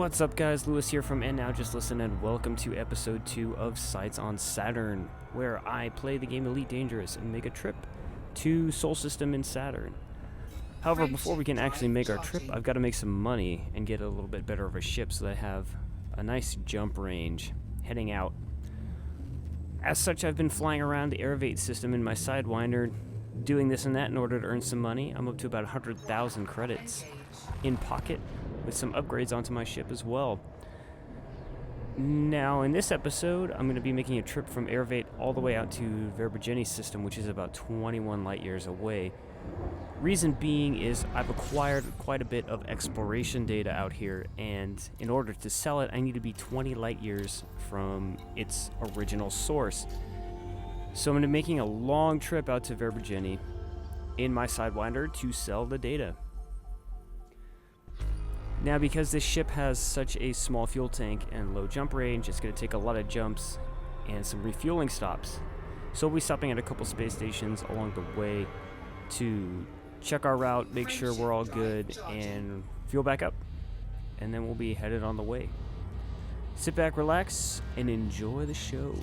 What's up, guys? Lewes here from And Now Just Listen, and welcome to episode 2 of Sights on Saturn, where I play the game Elite Dangerous and make a trip to Sol System in Saturn. However, before we can actually make our trip, I've got to make some money and get a little bit better of a ship so that I have a nice jump range heading out. As such, I've been flying around the Airvate system in my Sidewinder, doing this and that in order to earn some money. I'm up to about 100,000 credits in pocket, with some upgrades onto my ship as well. Now, in this episode, I'm going to be making a trip from Airvate all the way out to Verbergeni system, which is about 21 light years away. Reason being is I've acquired quite a bit of exploration data out here, and in order to sell it, I need to be 20 light years from its original source. So I'm going to be making a long trip out to Verbergeni in my Sidewinder to sell the data. Now, because this ship has such a small fuel tank and low jump range, it's going to take a lot of jumps and some refueling stops. So we'll be stopping at a couple space stations along the way to check our route, make sure we're all good, and fuel back up. And then we'll be headed on the way. Sit back, relax, and enjoy the show.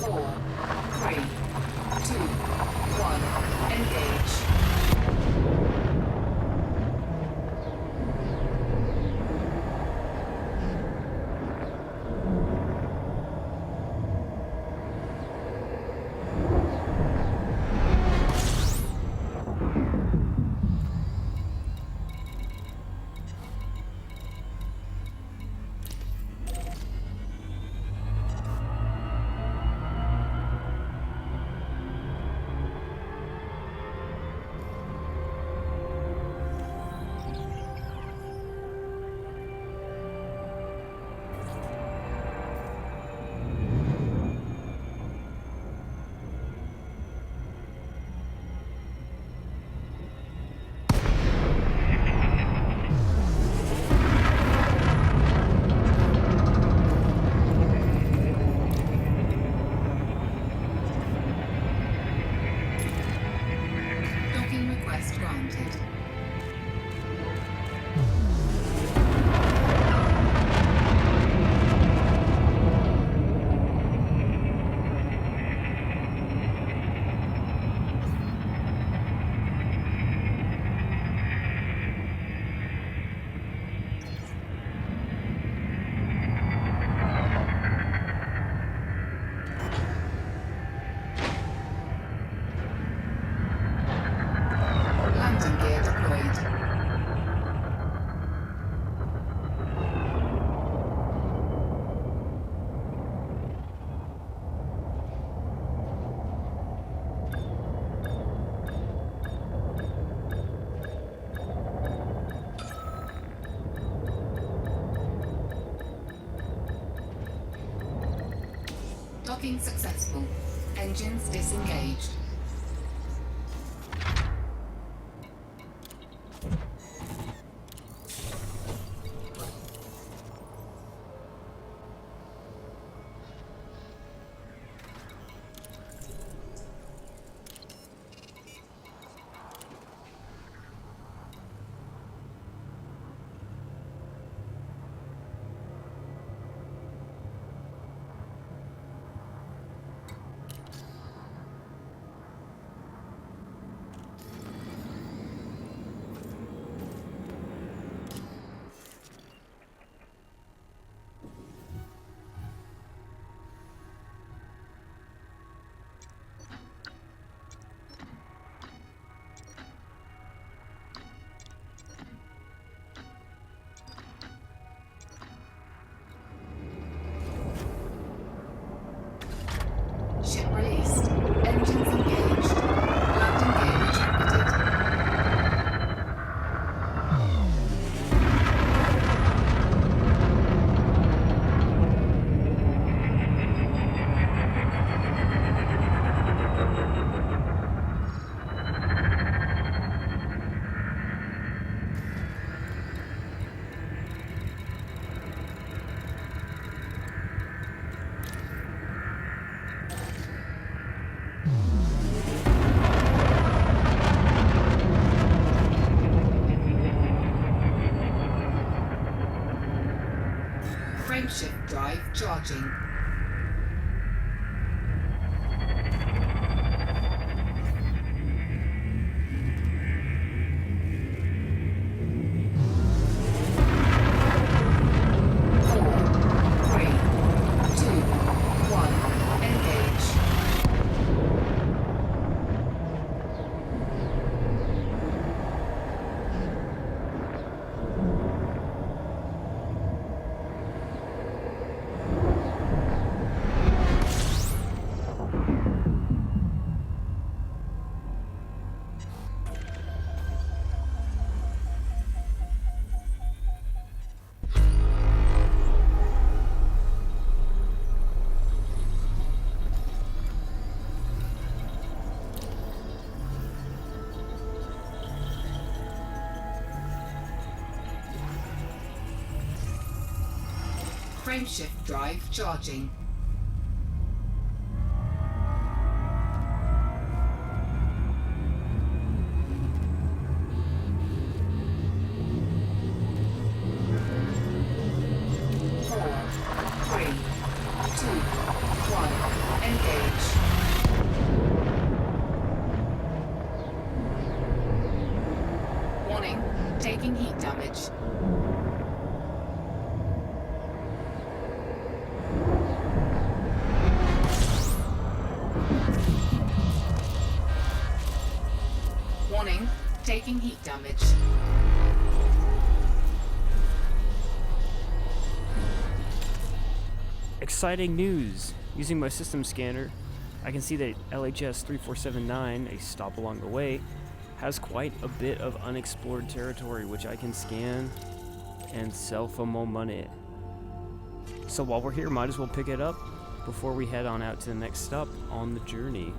Four, three, two, engage. Request granted. Landing gear deployed. Docking successful. Engines disengaged. charging. Frameshift drive charging. Taking heat damage. Warning, taking heat damage. Exciting news! Using my system scanner, I can see that LHS 3479, a stop along the way, has quite a bit of unexplored territory which I can scan and sell for more money. So while we're here, might as well pick it up before we head on out to the next stop on the journey.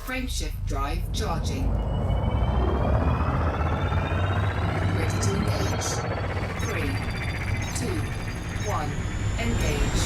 Frameshift drive charging. Ready to engage. 3, 2, 1, engage.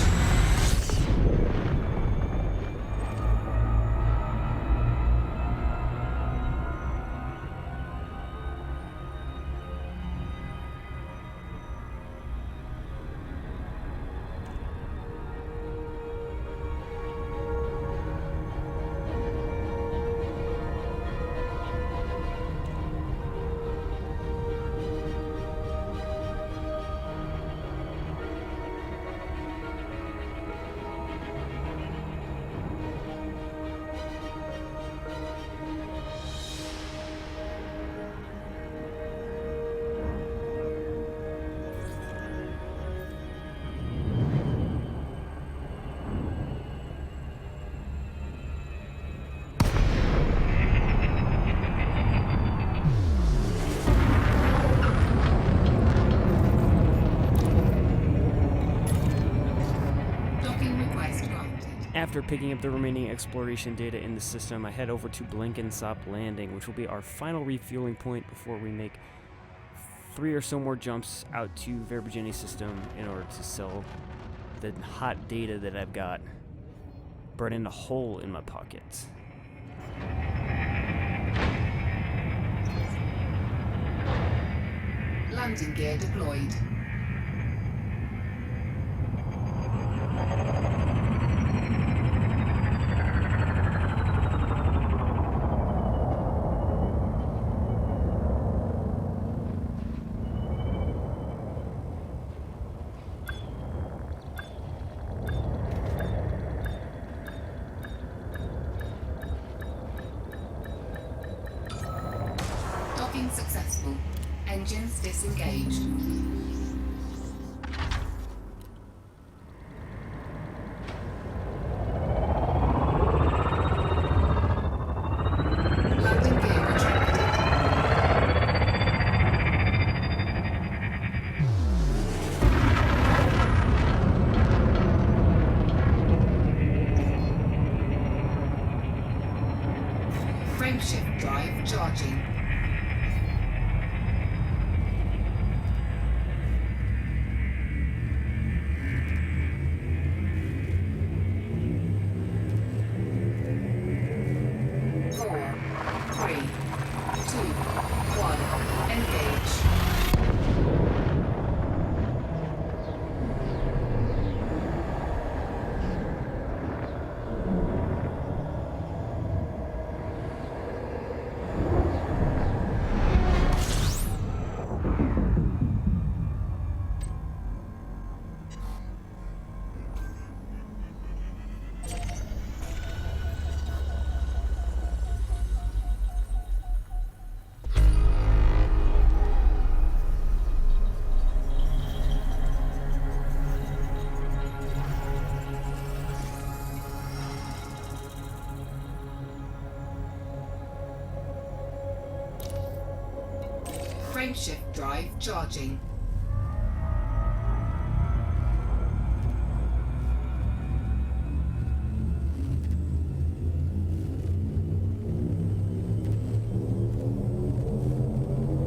After picking up the remaining exploration data in the system, I head over to Blankensop Landing, which will be our final refueling point before we make 3 or so more jumps out to Verbigini system in order to sell the hot data that I've got, burning a hole in my pocket. Landing gear deployed. Docking successful. Engines disengaged. Landing gear retracted. Frameshift drive charging. Four, three, two, one, engage. Frameshift drive charging.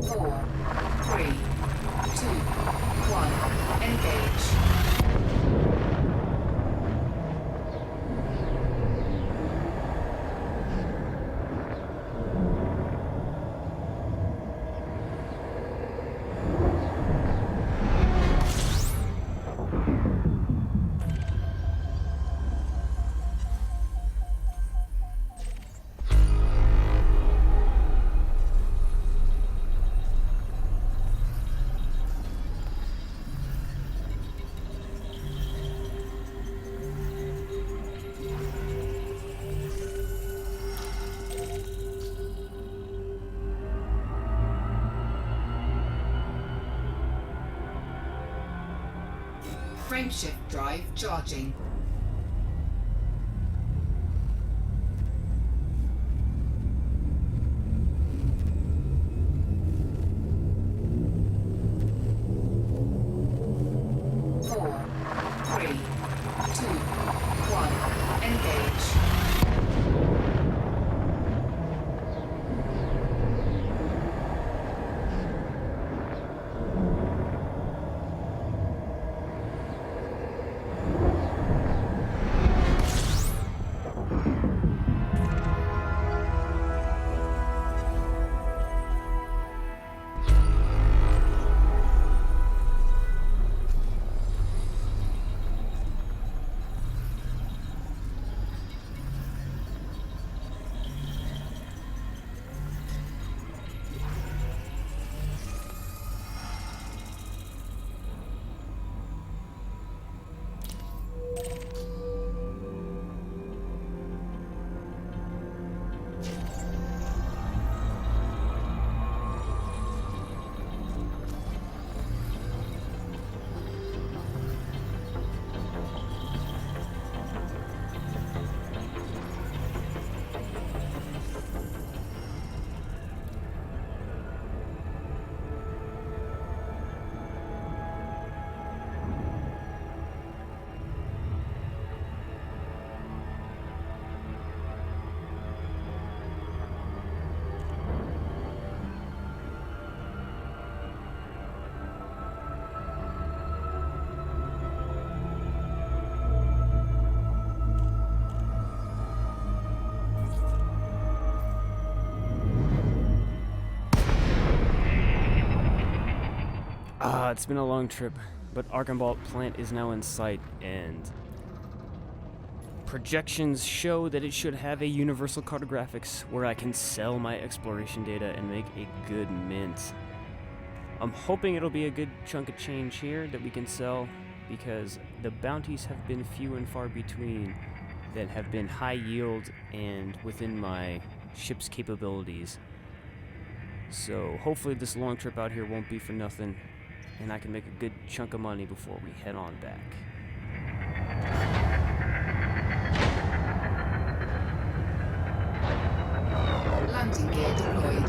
Four, three, two, one, engage. Frameshift drive charging. Four, three, two, one, engage. It's been a long trip, but Archambault plant is now in sight, and projections show that it should have a universal cartographics where I can sell my exploration data and make a good mint. I'm hoping it'll be a good chunk of change here that we can sell, because the bounties have been few and far between that have been high yield and within my ship's capabilities. So hopefully this long trip out here won't be for nothing, and I can make a good chunk of money before we head on back. Landing gear deployed.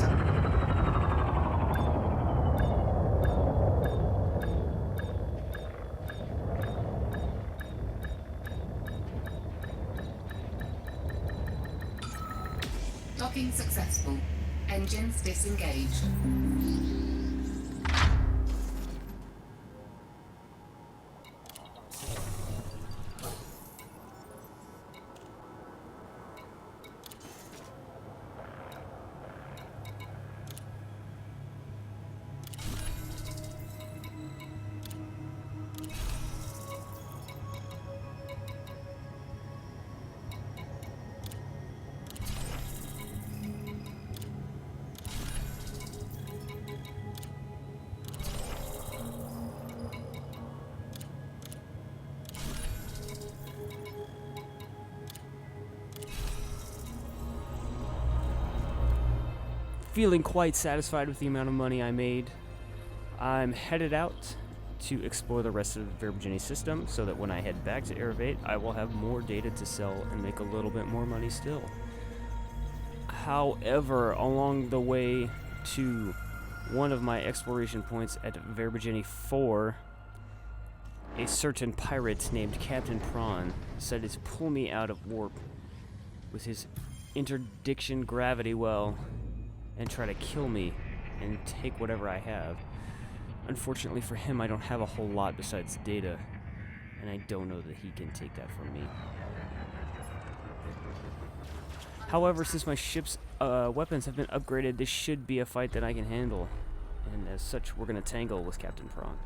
Docking successful. Engines disengaged. Feeling quite satisfied with the amount of money I made, I'm headed out to explore the rest of the Virginia system so that when I head back to Airvate, I will have more data to sell and make a little bit more money still. However, along the way to one of my exploration points at Virginia 4, a certain pirate named Captain Prawn decided to pull me out of warp with his interdiction gravity well and try to kill me and take whatever I have. Unfortunately for him, I don't have a whole lot besides data, and I don't know that he can take that from me. However, since my ship's weapons have been upgraded, this should be a fight that I can handle, and as such, we're gonna tangle with Captain Prawn.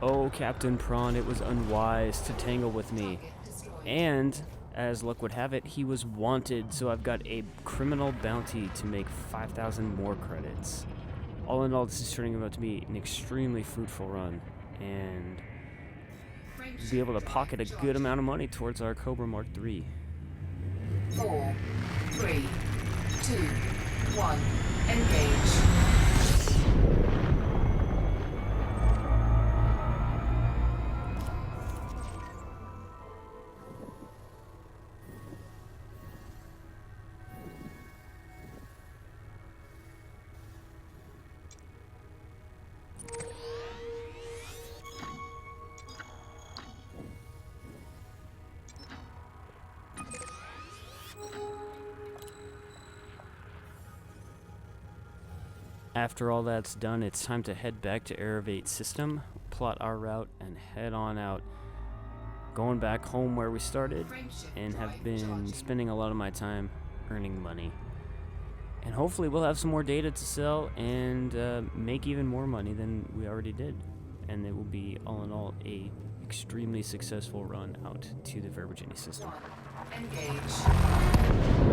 Oh, Captain Prawn, it was unwise to tangle with me. And, as luck would have it, he was wanted, so I've got a criminal bounty to make 5,000 more credits. All in all, this is turning out to be an extremely fruitful run, and be able to pocket a good amount of money towards our Cobra Mark III. 4, 3, 2, 1, engage. After all that's done, it's time to head back to Airvate system, plot our route, and head on out. Going back home where we started, and have been spending a lot of my time earning money. And hopefully we'll have some more data to sell and make even more money than we already did. And it will be, all in all, a extremely successful run out to the Fair Virginia system. Engage.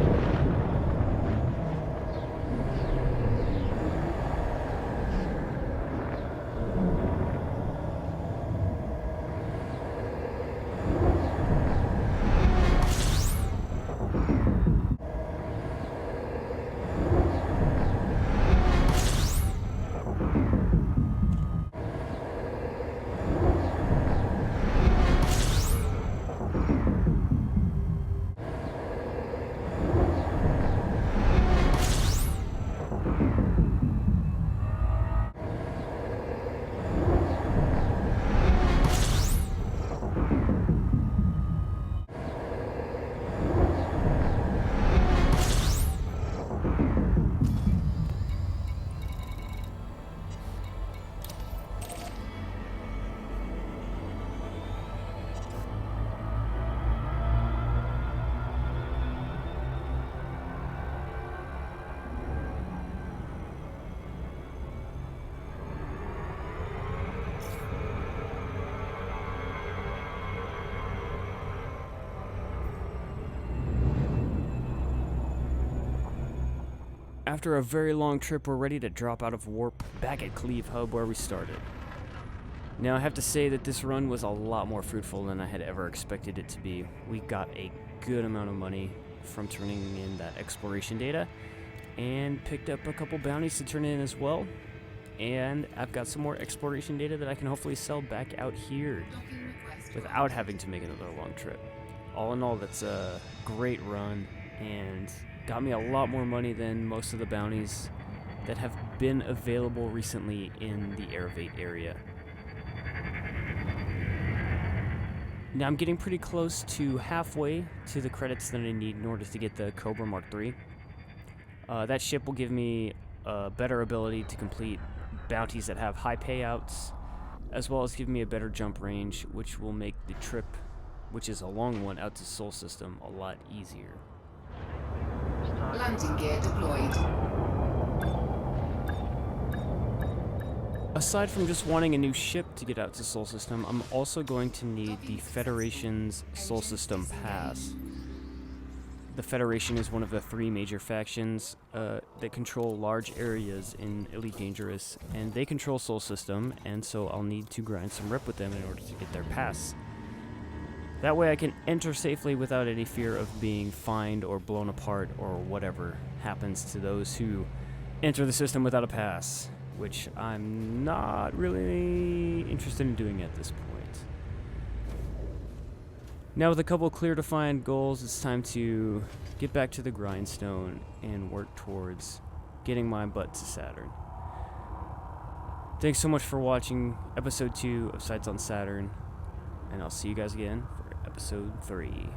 After a very long trip, we're ready to drop out of warp back at Cleve Hub where we started. Now I have to say that this run was a lot more fruitful than I had ever expected it to be. We got a good amount of money from turning in that exploration data and picked up a couple bounties to turn in as well. And I've got some more exploration data that I can hopefully sell back out here without having to make another long trip. All in all, that's a great run and got me a lot more money than most of the bounties that have been available recently in the Airvate area. Now I'm getting pretty close to halfway to the credits that I need in order to get the Cobra Mark III. That ship will give me a better ability to complete bounties that have high payouts, as well as give me a better jump range, which will make the trip, which is a long one out to Sol System, a lot easier. Landing gear deployed. Aside from just wanting a new ship to get out to Sol System, I'm also going to need the Federation's Sol System Pass. The Federation is one of the 3 major factions that control large areas in Elite Dangerous, and they control Sol System, and so I'll need to grind some rep with them in order to get their pass. That way I can enter safely without any fear of being fined or blown apart or whatever happens to those who enter the system without a pass, which I'm not really interested in doing at this point. Now with a couple clear defined goals, it's time to get back to the grindstone and work towards getting my butt to Saturn. Thanks so much for watching episode 2 of Sights on Saturn, and I'll see you guys again for episode 3.